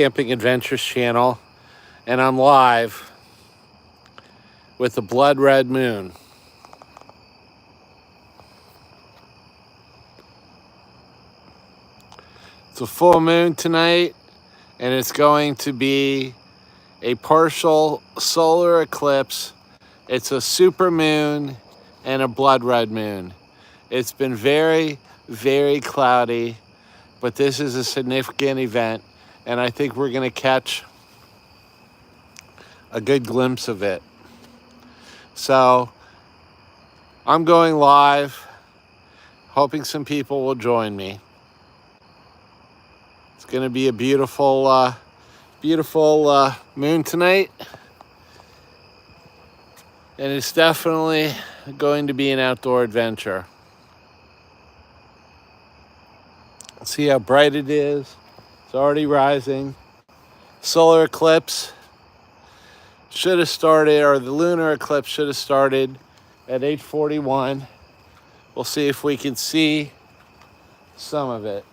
Camping Adventures channel, and I'm live with the blood red moon. It's a full moon tonight, and it's going to be a partial solar eclipse. It's a super moon and a blood red moon. It's been very, very cloudy, but this is a significant event, and I think we're going to catch a good glimpse of it. So I'm going live, hoping some people will join me. It's going to be a beautiful, beautiful moon tonight, and it's definitely going to be an outdoor adventure. See how bright it is. It's already rising. Solar eclipse should have started, or the lunar eclipse should have started at 8:41. We'll see if we can see some of it.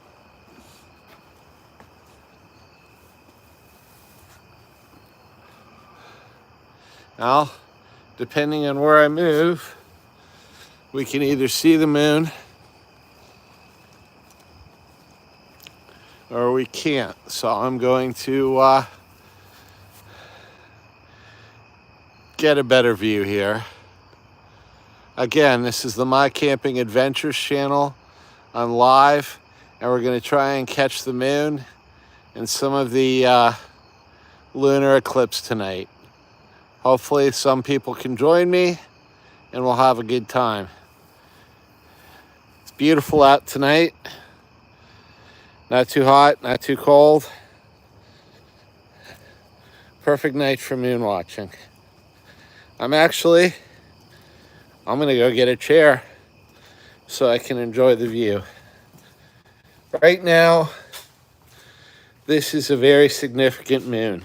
Now, depending on where I move, we can either see the moon or we can't. So I'm going to get a better view here. Again, this is the My Camping Adventures channel. I'm live, and we're going to try and catch the moon and some of the lunar eclipse tonight. Hopefully some people can join me, and we'll have a good time. It's beautiful out tonight. Not too hot, not too cold. Perfect night for moon watching. I'm going to go get a chair so I can enjoy the view. Right now, this is a very significant moon.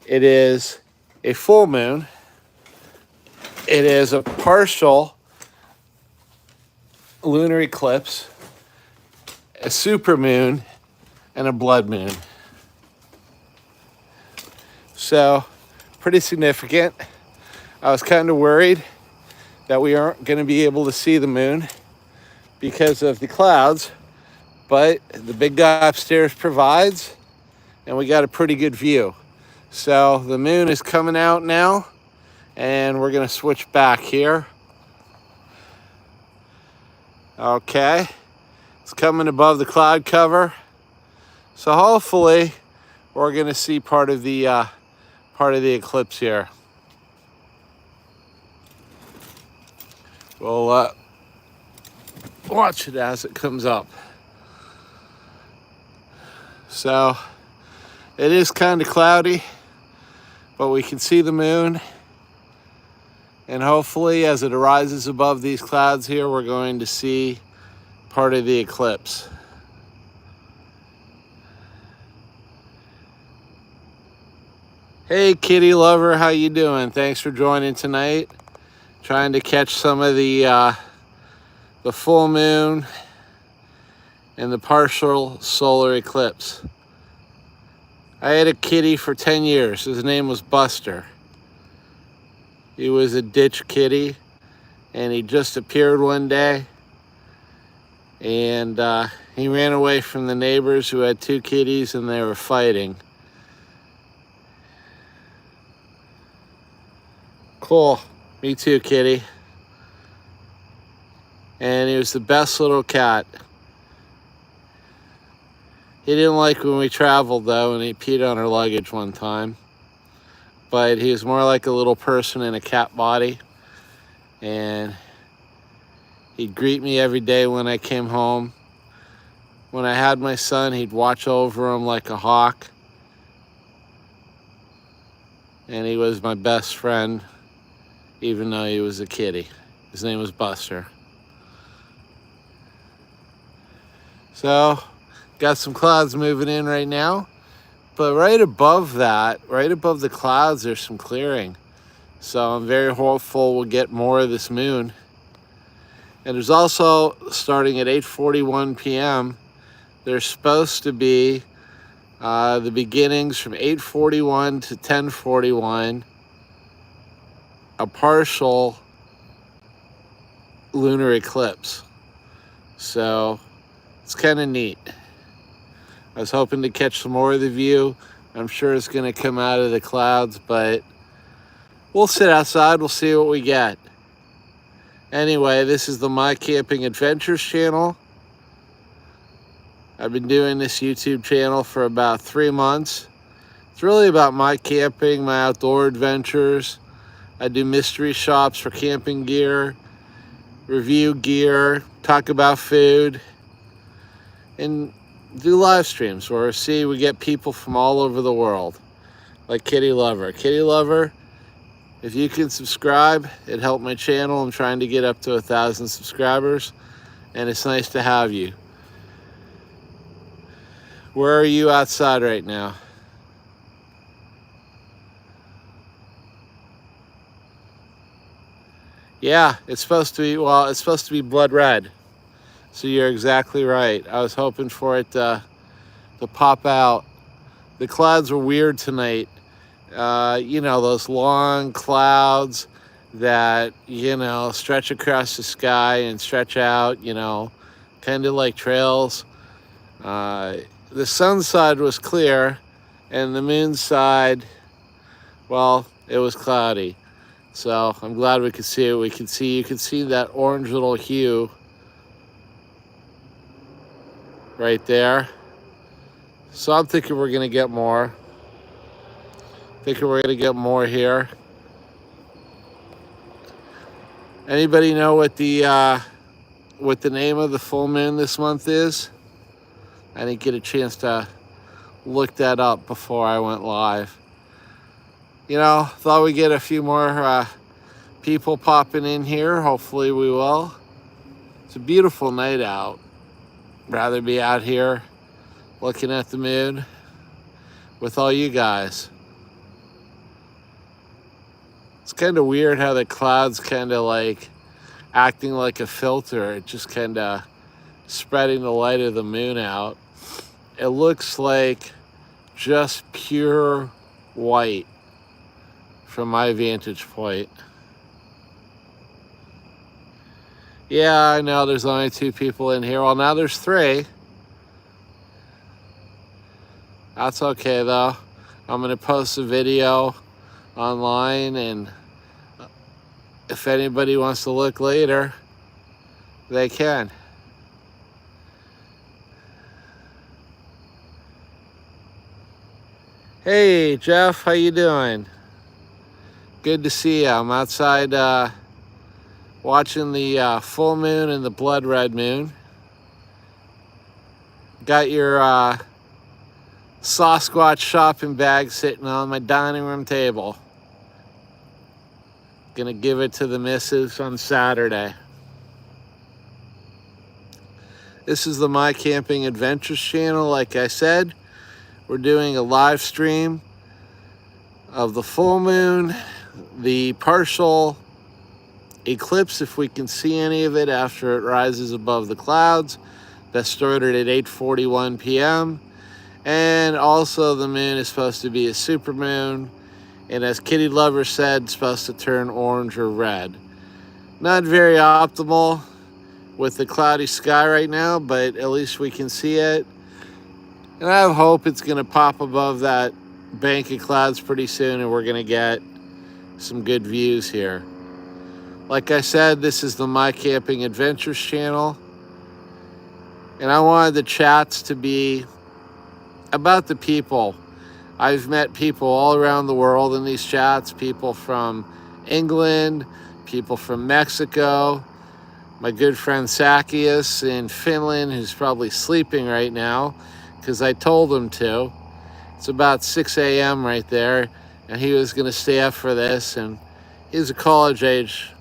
It is a full moon. It is a partial lunar eclipse, a super moon, and a blood moon. So, pretty significant. I was kind of worried that we aren't going to be able to see the moon because of the clouds, but the big guy upstairs provides, and we got a pretty good view. So the moon is coming out now, and we're going to switch back here. Okay, it's coming above the cloud cover, so hopefully we're going to see part of the eclipse here. We'll watch it as it comes up. So it is kind of cloudy, but we can see the moon, and hopefully as it arises above these clouds here, we're going to see part of the eclipse. Hey kitty lover, how you doing? Thanks for joining tonight. Trying to catch some of the full moon and the partial solar eclipse. I had a kitty for 10 years. His name was Buster. He was a ditch kitty, and he just appeared one day, and he ran away from the neighbors who had two kitties, and they were fighting. Cool. Me too, kitty. And he was the best little cat. He didn't like when we traveled, though, and he peed on our luggage one time. But he was more like a little person in a cat body. And he'd greet me every day when I came home. When I had my son, he'd watch over him like a hawk. And he was my best friend, even though he was a kitty. His name was Buster. So, got some clouds moving in right now, but right above that, right above the clouds, there's some clearing. So I'm very hopeful we'll get more of this moon. And there's also, starting at 8:41 p.m., there's supposed to be The beginnings from 8:41 to 10:41, a partial lunar eclipse. So it's kind of neat. I was hoping to catch some more of the view. I'm sure it's going to come out of the clouds, but we'll sit outside. We'll see what we get. Anyway, this is the My Camping Adventures channel. I've been doing this YouTube channel for about 3 months. It's really about my camping, my outdoor adventures. I do mystery shops for camping gear, review gear, talk about food, and do live streams where we get people from all over the world, like Kitty Lover. Kitty Lover, if you can subscribe, it helped my channel. I'm trying to get up to 1,000 subscribers, and it's nice to have you. Where are you outside right now? Yeah, it's supposed to be blood red. So you're exactly right. I was hoping for it to pop out. The clouds were weird tonight. You know, those long clouds that, you know, stretch across the sky and stretch out, you know, kind of like trails. The sun side was clear, and the moon side, well, it was cloudy. So I'm glad we could see it. You can see that orange little hue right there. So I'm thinking we're gonna get more. Here. Anybody know what the name of the full moon this month is? I didn't get a chance to look that up before I went live. You know, thought we'd get a few more people popping in here. Hopefully we will. It's a beautiful night out. Rather be out here looking at the moon with all you guys. It's kind of weird how the clouds kind of like acting like a filter. It just kind of spreading the light of the moon out. It looks like just pure white from my vantage point. Yeah, I know there's only 2 people in here. Well, now there's 3. That's okay though. I'm gonna post a video online, and if anybody wants to look later, they can. Hey Jeff, how you doing? Good to see you. I'm outside watching the full moon and the blood red moon. Got your Sasquatch shopping bag sitting on my dining room table. Gonna give it to the missus on Saturday. This is the My Camping Adventures channel. Like I said, we're doing a live stream of the full moon, the partial eclipse, if we can see any of it after it rises above the clouds. That started at 8:41 p.m. And also the moon is supposed to be a supermoon. And as Kitty Lover said, it's supposed to turn orange or red. Not very optimal with the cloudy sky right now, but at least we can see it. And I have hope it's going to pop above that bank of clouds pretty soon, and we're going to get some good views here. Like I said, this is the My Camping Adventures channel. And I wanted the chats to be about the people. I've met people all around the world in these chats, people from England, people from Mexico, my good friend Zacchaeus in Finland, who's probably sleeping right now because I told him to. It's about 6 a.m. right there, and he was going to stay up for this, and he's a college-age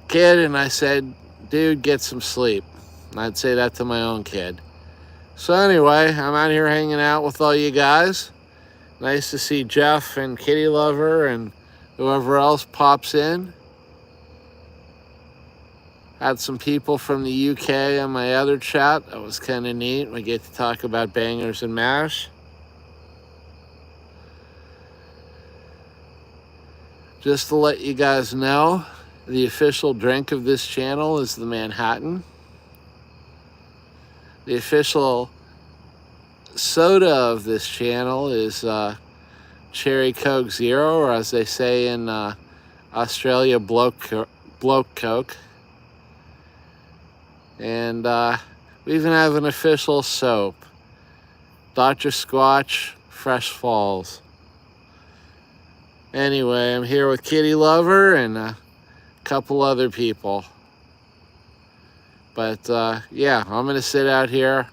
kid, and I said, dude, get some sleep. And I'd say that to my own kid. So anyway, I'm out here hanging out with all you guys. Nice to see Jeff and Kitty Lover and whoever else pops in. Had some people from the UK on my other chat. That was kind of neat. We get to talk about bangers and mash. Just to let you guys know, the official drink of this channel is the Manhattan. The official soda of this channel is Cherry Coke Zero, or as they say in Australia, Bloke Coke. And we even have an official soap, Dr. Squatch Fresh Falls. Anyway, I'm here with Kitty Lover and a couple other people. But yeah, I'm going to sit out here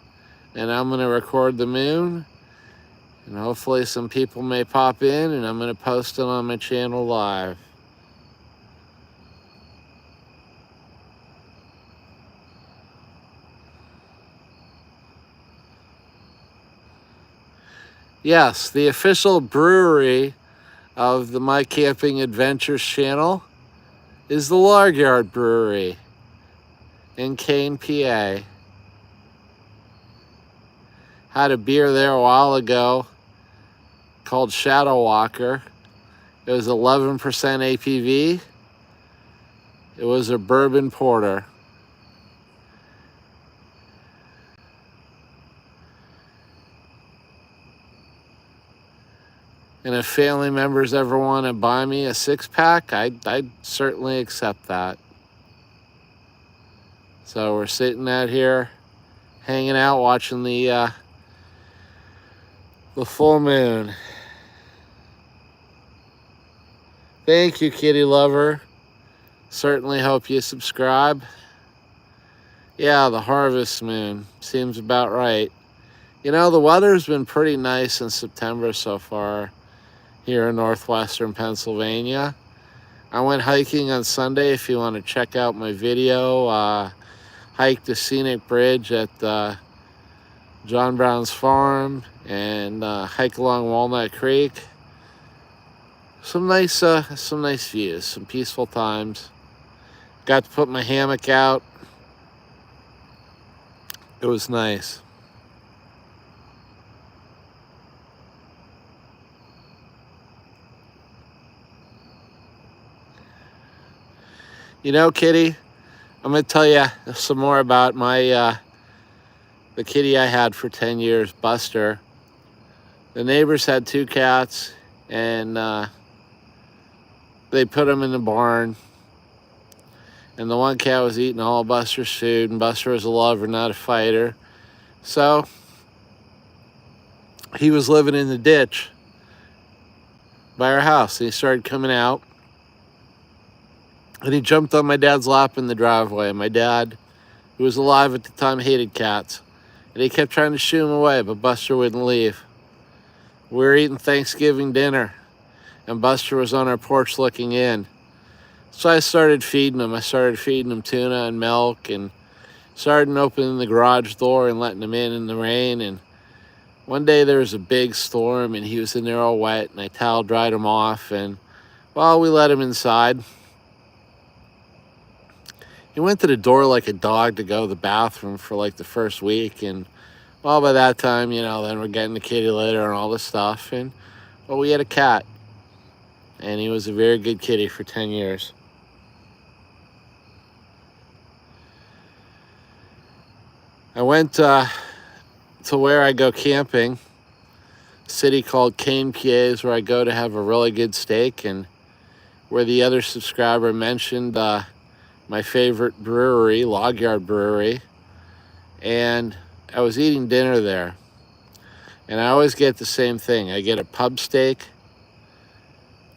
and I'm going to record the moon. And hopefully some people may pop in and I'm going to post it on my channel live. Yes, the official brewery of the My Camping Adventures channel is the Log Yard Brewery in Kane, PA. Had a beer there a while ago called Shadow Walker. It was 11% APV. It was a bourbon porter. And if family members ever want to buy me a six-pack, I'd certainly accept that. So we're sitting out here, hanging out, watching the full moon. Thank you, Kitty Lover. Certainly hope you subscribe. Yeah, the harvest moon seems about right. You know, the weather's been pretty nice in September so far here in northwestern Pennsylvania. I went hiking on Sunday. If you want to check out my video, hiked the scenic bridge at John Brown's farm and hike along Walnut Creek. Some nice views, some peaceful times. Got to put my hammock out. It was nice. You know, Kitty, I'm going to tell you some more about my the kitty I had for 10 years, Buster. The neighbors had two cats, and they put them in the barn. And the one cat was eating all of Buster's food, and Buster was a lover, not a fighter. So he was living in the ditch by our house, and he started coming out. And he jumped on my dad's lap in the driveway. My dad, who was alive at the time, hated cats. And he kept trying to shoo him away, but Buster wouldn't leave. We were eating Thanksgiving dinner, and Buster was on our porch looking in. So I started feeding him. I started feeding him tuna and milk, and started opening the garage door and letting him in the rain. And one day there was a big storm, and he was in there all wet, and I towel dried him off, and, well, we let him inside. He went to the door like a dog to go to the bathroom for like the first week. And, well, by that time, you know, then we're getting the kitty litter and all this stuff. And, well, we had a cat. And he was a very good kitty for 10 years. I went to where I go camping, a city called Kane, PA, is where I go to have a really good steak. And where the other subscriber mentioned my favorite brewery, Log Yard Brewery, and I was eating dinner there. And I always get the same thing. I get a pub steak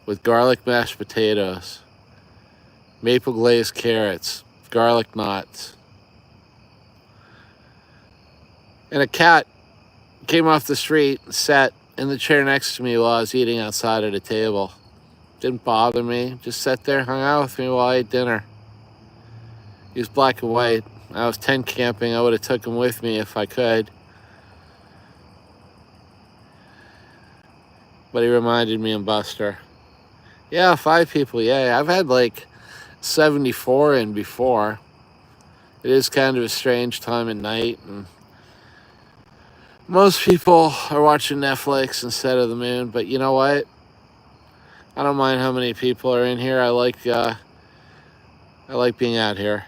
with garlic mashed potatoes, maple glazed carrots, garlic knots. And a cat came off the street and sat in the chair next to me while I was eating outside at a table. Didn't bother me, just sat there, hung out with me while I ate dinner. He was black and white. I was tent camping. I would have took him with me if I could. But he reminded me of Buster. Yeah, 5 people. Yeah, I've had like 74 in before. It is kind of a strange time at night, and most people are watching Netflix instead of the moon, but you know what? I don't mind how many people are in here. I like being out here.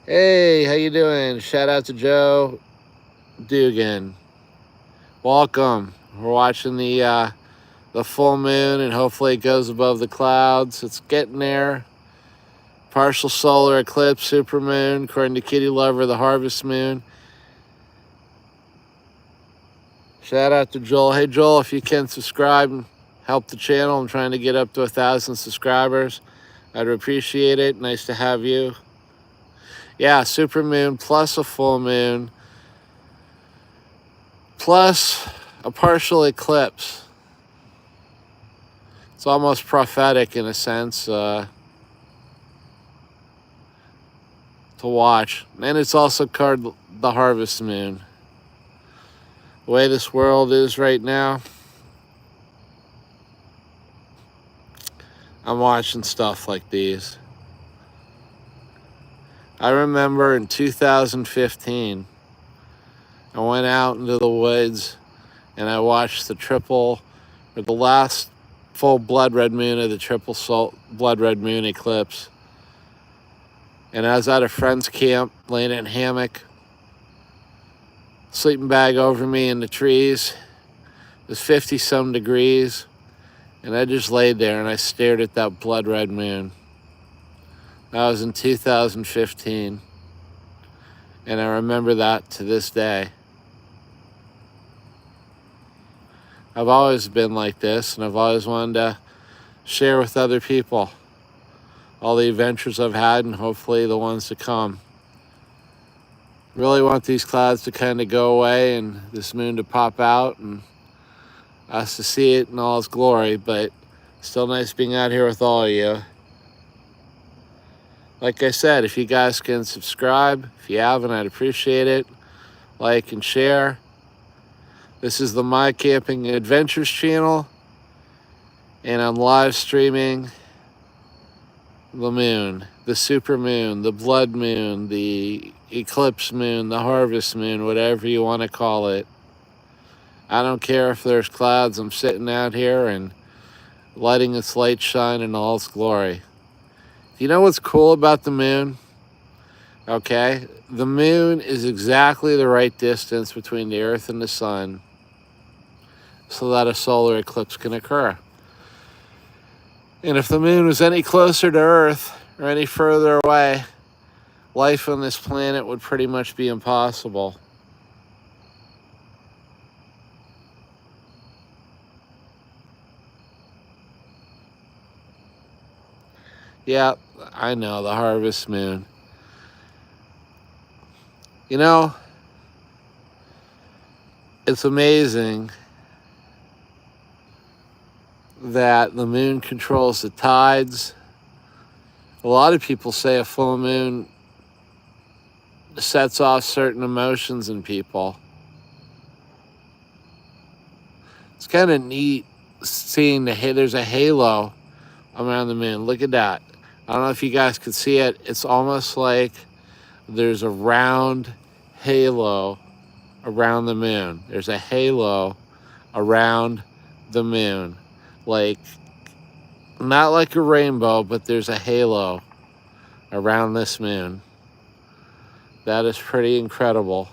Hey, how you doing? Shout out to Joe Dugan. Welcome. We're watching the full moon, and hopefully it goes above the clouds. It's getting there. Partial solar eclipse, supermoon, according to Kitty Lover, the harvest moon. Shout out to Joel. Hey, Joel, if you can subscribe and help the channel. I'm trying to get up to 1,000 subscribers. I'd appreciate it. Nice to have you. Yeah, supermoon plus a full moon plus a partial eclipse. It's almost prophetic in a sense to watch. And it's also called the harvest moon. The way this world is right now, I'm watching stuff like these. I remember in 2015, I went out into the woods and I watched the last full blood red moon of the triple blood red moon eclipse. And I was at a friend's camp, laying in a hammock, sleeping bag over me in the trees. It was 50-some degrees, and I just laid there and I stared at that blood red moon. That was in 2015, and I remember that to this day. I've always been like this, and I've always wanted to share with other people all the adventures I've had, and hopefully the ones to come. Really want these clouds to kind of go away and this moon to pop out and us to see it in all its glory, but still nice being out here with all of you. Like I said, if you guys can subscribe, if you haven't, I'd appreciate it. Like and share. This is the My Camping Adventures channel, and I'm live streaming the moon, the super moon, the blood moon, the eclipse moon, the harvest moon, whatever you want to call it. I don't care if there's clouds. I'm sitting out here and letting its light shine in all its glory. You know what's cool about the moon? Okay, the moon is exactly the right distance between the Earth and the sun so that a solar eclipse can occur. And if the moon was any closer to Earth or any further away, life on this planet would pretty much be impossible. Yeah, I know, the harvest moon. You know, it's amazing that the moon controls the tides. A lot of people say a full moon sets off certain emotions in people. It's kind of neat seeing there's a halo around the moon. Look at that. I don't know if you guys can see it. It's almost like there's a round halo around the moon. There's a halo around the moon. Like, not like a rainbow, but there's a halo around this moon. That is pretty incredible.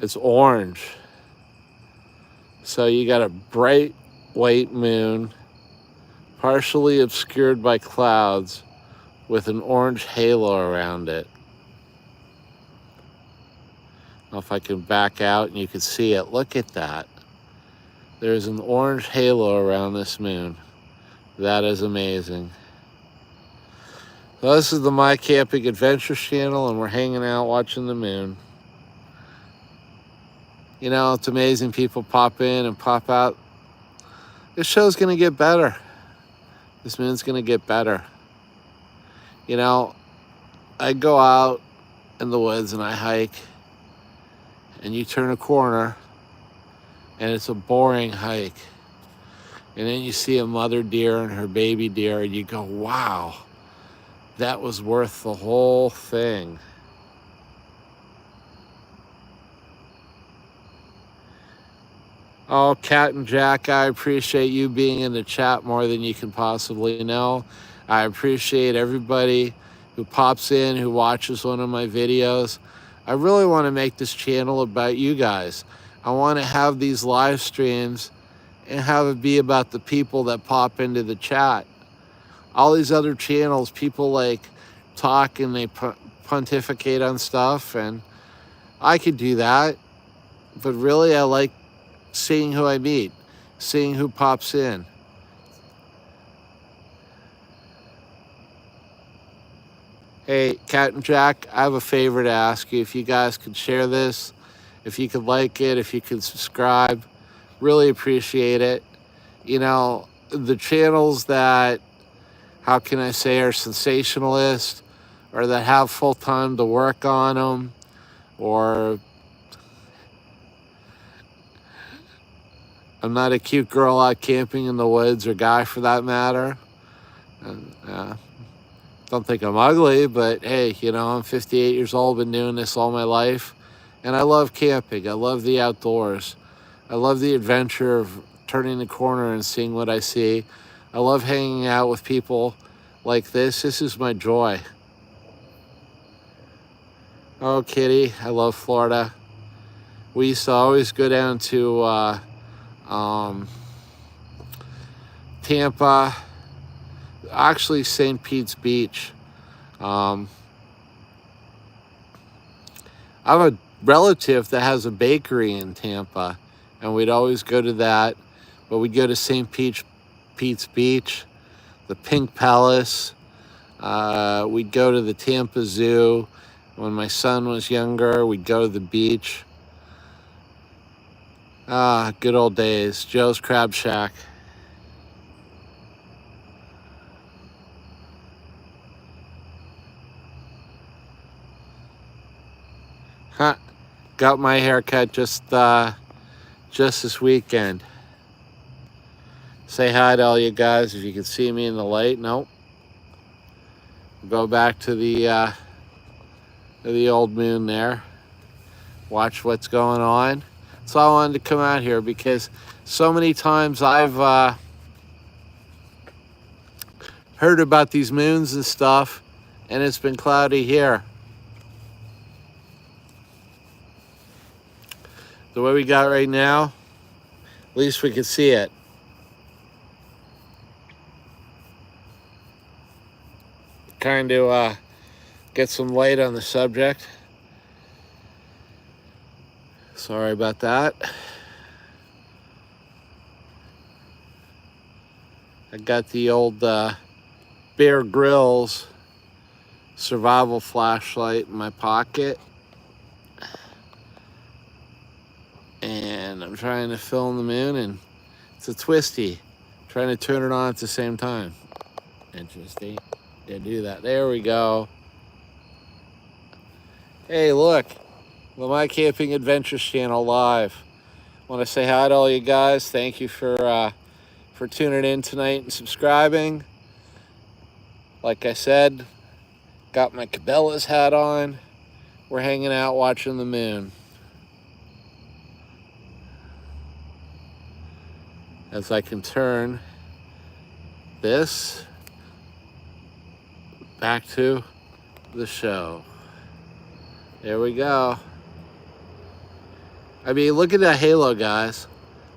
It's orange. So you got a bright white moon, partially obscured by clouds, with an orange halo around it. I don't know if I can back out and you can see it. Look at that. There's an orange halo around this moon. That is amazing. Well, this is the My Camping Adventures channel, and we're hanging out watching the moon. You know, it's amazing. People pop in and pop out. This show's going to get better. This moon's going to get better. You know, I go out in the woods and I hike, and you turn a corner, and it's a boring hike. And then you see a mother deer and her baby deer, and you go, wow, that was worth the whole thing. Oh, Cat and Jack, I appreciate you being in the chat more than you can possibly know. I appreciate everybody who pops in, who watches one of my videos. I really want to make this channel about you guys. I want to have these live streams and have it be about the people that pop into the chat. All these other channels, people like talk and they pontificate on stuff, and I could do that. But really, I like seeing who I meet, seeing who pops in. Hey, Cat and Jack, I have a favor to ask you. If you guys could share this, if you could like it, if you could subscribe, really appreciate it. You know, the channels that, how can I say, are sensationalist, or that have full time to work on them, or I'm not a cute girl out camping in the woods, or guy for that matter. And, don't think I'm ugly, but hey, you know, I'm 58 years old, been doing this all my life, and I love camping. I love the outdoors. I love the adventure of turning the corner and seeing what I see. I love hanging out with people like this. This is my joy. Oh, Kitty, I love Florida. We used to always go down to Tampa, actually St. Pete's Beach. I have a relative that has a bakery in Tampa, and we'd always go to that. But we'd go to St. Pete's Beach, the Pink Palace. We'd go to the Tampa Zoo. When my son was younger, we'd go to the beach. Ah, good old days. Joe's Crab Shack. Huh. Got my haircut just this weekend. Say hi to all you guys if you can see me in the light. Nope. Go back to the old moon there. Watch what's going on. So I wanted to come out here because so many times I've heard about these moons and stuff, and it's been cloudy here. The way we got right now, at least we can see it. Trying to get some light on the subject. Sorry about that. I got the old Bear Grylls survival flashlight in my pocket. And I'm trying to film the moon, and it's a twisty. Trying to turn it on at the same time. Interesting. Yeah, do that. There we go. Hey, look. The My Camping Adventures channel live. Want to say hi to all you guys. Thank you for tuning in tonight and subscribing. Like I said, got my Cabela's hat on. We're hanging out watching the moon. As I can turn this back to the show. There we go. I mean, look at that halo, guys.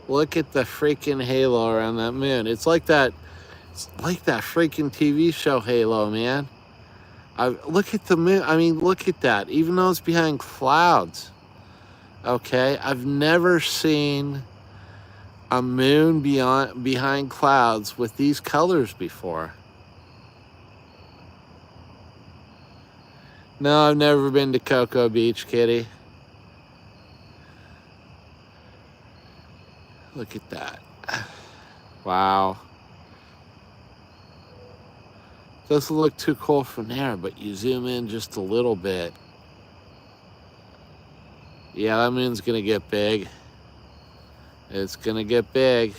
Look at the freaking halo around that moon. It's like that freaking TV show Halo, man. Look at the moon. I mean, look at that. Even though it's behind clouds. Okay, I've never seen a moon behind clouds with these colors before. No, I've never been to Cocoa Beach, Kitty. Look at that. Wow. Doesn't look too cool from there, but you zoom in just a little bit. Yeah, that moon's gonna get big. It's gonna get big.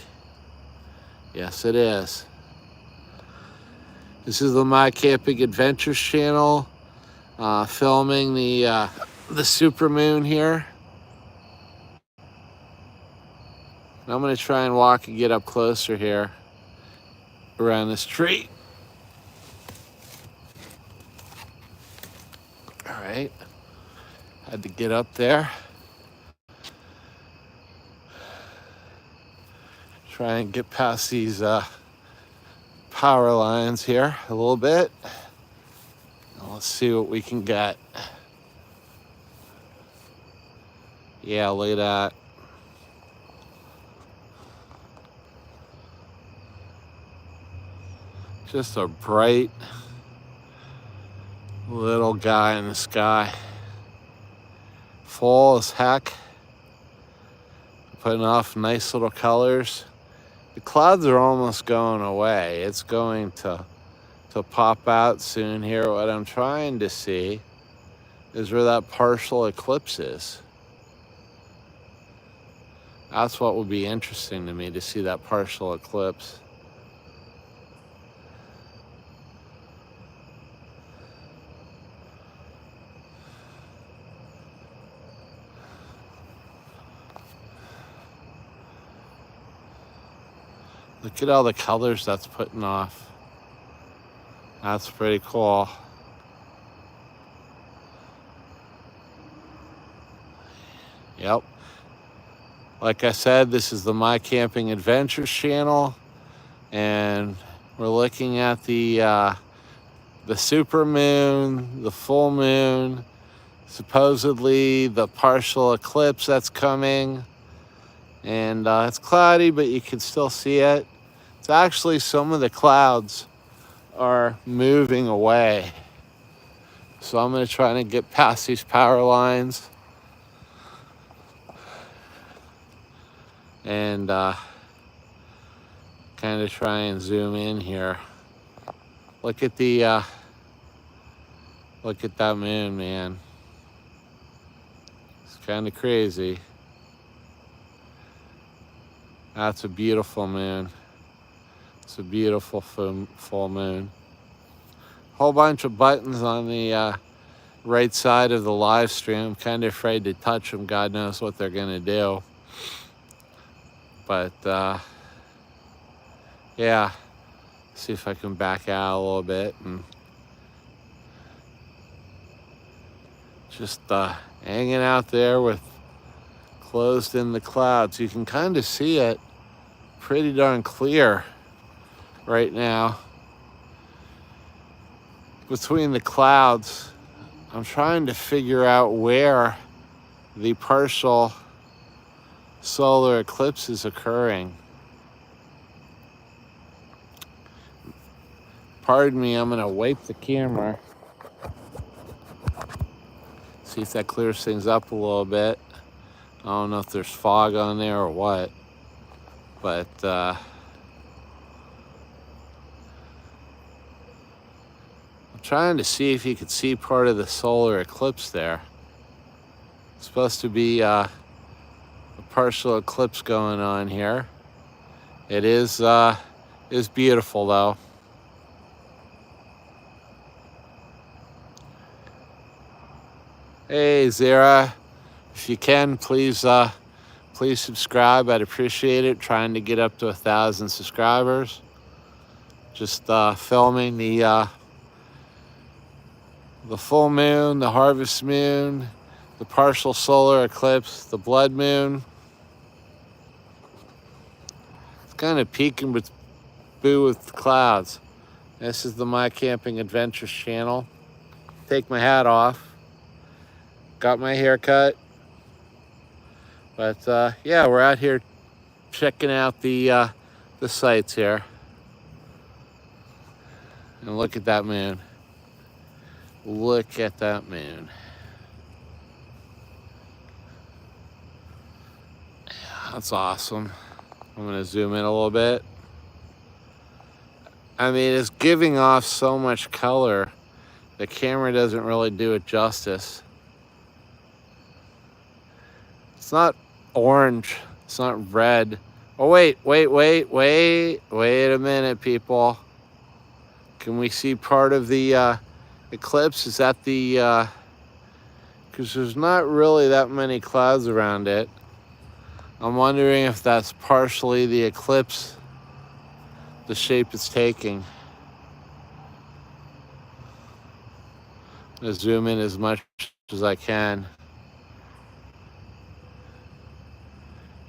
Yes, it is. This is the My Camping Adventures channel, filming the supermoon here. And I'm gonna try and walk and get up closer here around this tree. All right, had to get up there. Try and get past these power lines here a little bit. Now let's see what we can get. Yeah, look at that. Just a bright little guy in the sky. Full as heck. Putting off nice little colors. The clouds are almost going away. It's going to pop out soon here. What I'm trying to see is where that partial eclipse is. That's what would be interesting to me, to see that partial eclipse. Look at all the colors that's putting off. That's pretty cool. Yep. Like I said, this is the My Camping Adventures channel, and we're looking at the supermoon, the full moon, supposedly the partial eclipse that's coming. And it's cloudy, but you can still see it. It's actually, some of the clouds are moving away. So I'm gonna try to get past these power lines and kind of try and zoom in here. Look at the look at that moon, man. It's kind of crazy. That's a beautiful moon. It's a beautiful full moon. Whole bunch of buttons on the right side of the live stream. I'm kind of afraid to touch them. God knows what they're gonna do. But yeah, see if I can back out a little bit and just hanging out there with closed in the clouds. You can kind of see it pretty darn clear right now between the clouds. I'm trying to figure out where the partial solar eclipse is occurring. Pardon me, I'm gonna wipe the camera. See if that clears things up a little bit. I don't know if there's fog on there or what, but I'm trying to see if you could see part of the solar eclipse there. It's supposed to be a partial eclipse going on here. It is beautiful though. Hey Zara, if you can, please subscribe. I'd appreciate it. Trying to get up to 1,000 subscribers. Just filming the full moon, the harvest moon, the partial solar eclipse, the blood moon. It's kind of peeking with the clouds. This is the My Camping Adventures channel. Take my hat off. Got my hair cut. But yeah, we're out here checking out the sights here. And look at that moon. Look at that moon. Yeah, that's awesome. I'm gonna zoom in a little bit. I mean, it's giving off so much color. The camera doesn't really do it justice. It's not orange, it's not red. Oh, wait a minute, people. Can we see part of the eclipse? Is that the, because there's not really that many clouds around it. I'm wondering if that's partially the eclipse, the shape it's taking. I'm gonna zoom in as much as I can.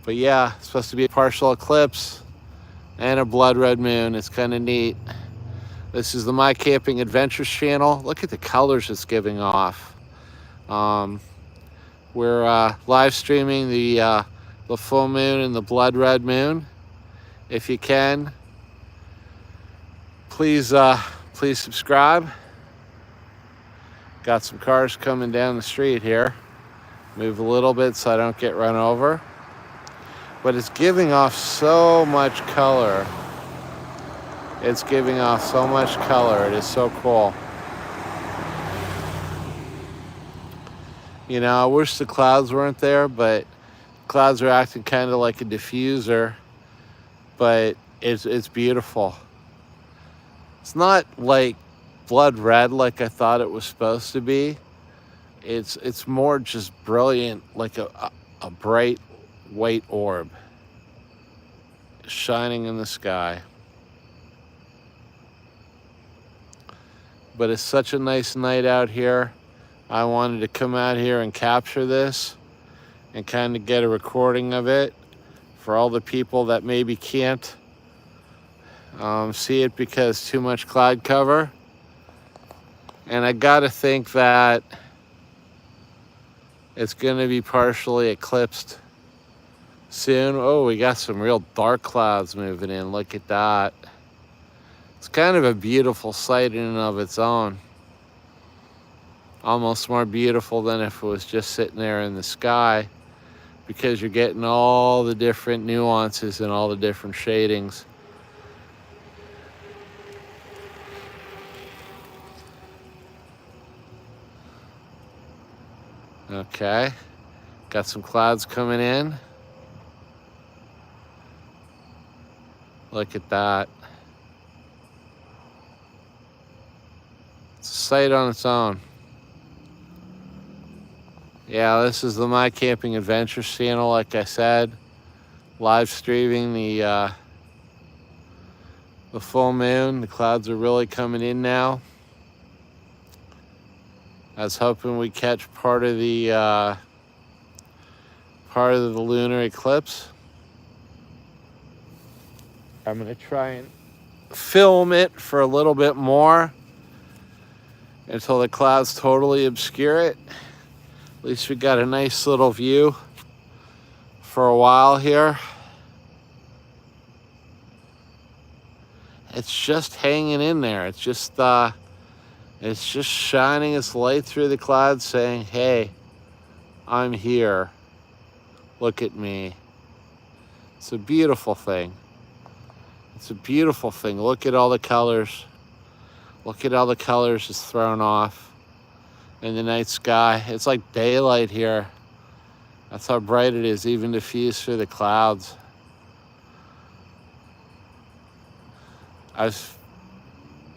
But yeah, it's supposed to be a partial eclipse and a blood red moon. It's kind of neat. This is the My Camping Adventures channel. Look at the colors it's giving off. We're live streaming the full moon and the blood red moon. If you can, please subscribe. Got some cars coming down the street here. Move a little bit so I don't get run over. But it's giving off so much color. It's giving off so much color. It is so cool. You know, I wish the clouds weren't there, but clouds are acting kind of like a diffuser. But it's beautiful. It's not like blood red like I thought it was supposed to be. It's more just brilliant, like a bright white orb shining in the sky. But it's such a nice night out here. I wanted to come out here and capture this and kind of get a recording of it for all the people that maybe can't see it because too much cloud cover. And I gotta think that it's gonna be partially eclipsed soon. Oh, we got some real dark clouds moving in. Look at that. It's kind of a beautiful sight in and of its own. Almost more beautiful than if it was just sitting there in the sky, because you're getting all the different nuances and all the different shadings. Okay, got some clouds coming in. Look at that. It's a sight on its own. Yeah, this is the My Camping Adventures channel, like I said. Live streaming the full moon. The clouds are really coming in now. I was hoping we'd catch part of the lunar eclipse. I'm gonna try and film it for a little bit more until the clouds totally obscure it. At least we got a nice little view for a while here. It's just hanging in there. It's just shining its light through the clouds saying, hey, I'm here. Look at me. It's a beautiful thing. It's a beautiful thing. Look at all the colors. Look at all the colors it's thrown off in the night sky. It's like daylight here. That's how bright it is, even diffused through the clouds. I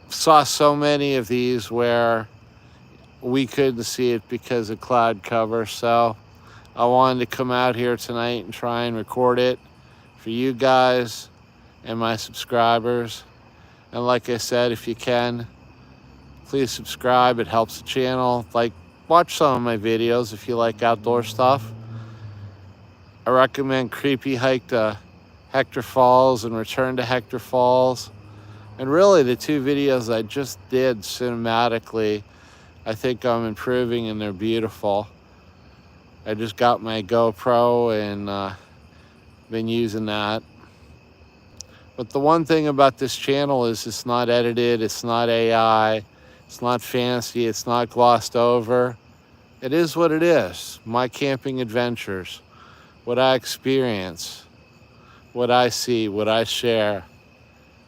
saw so many of these where we couldn't see it because of cloud cover, so I wanted to come out here tonight and try and record it for you guys and my subscribers. And like I said, if you can, please subscribe. It helps the channel. Like, watch some of my videos if you like outdoor stuff. I recommend Creepy Hike to Hector Falls and Return to Hector Falls. And really, the two videos I just did cinematically, I think I'm improving and they're beautiful. I just got my GoPro and been using that. But the one thing about this channel is it's not edited, it's not AI, it's not fancy, it's not glossed over. It is what it is. My camping adventures, what I experience, what I see, what I share.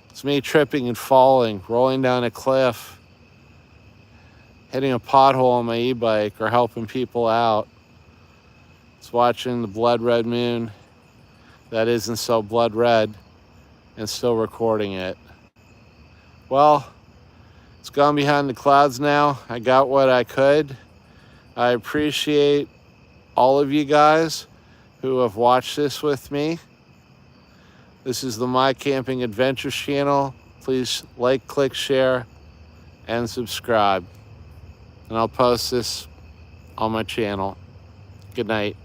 It's me tripping and falling, rolling down a cliff, hitting a pothole on my e-bike, or helping people out. It's watching the blood red moon that isn't so blood red and still recording it. Well, It's gone behind the clouds now. I got what I could. I appreciate all of you guys who have watched this with me. This is the My Camping Adventures channel. Please like, click, share, and subscribe. And I'll post this on my channel. Good night.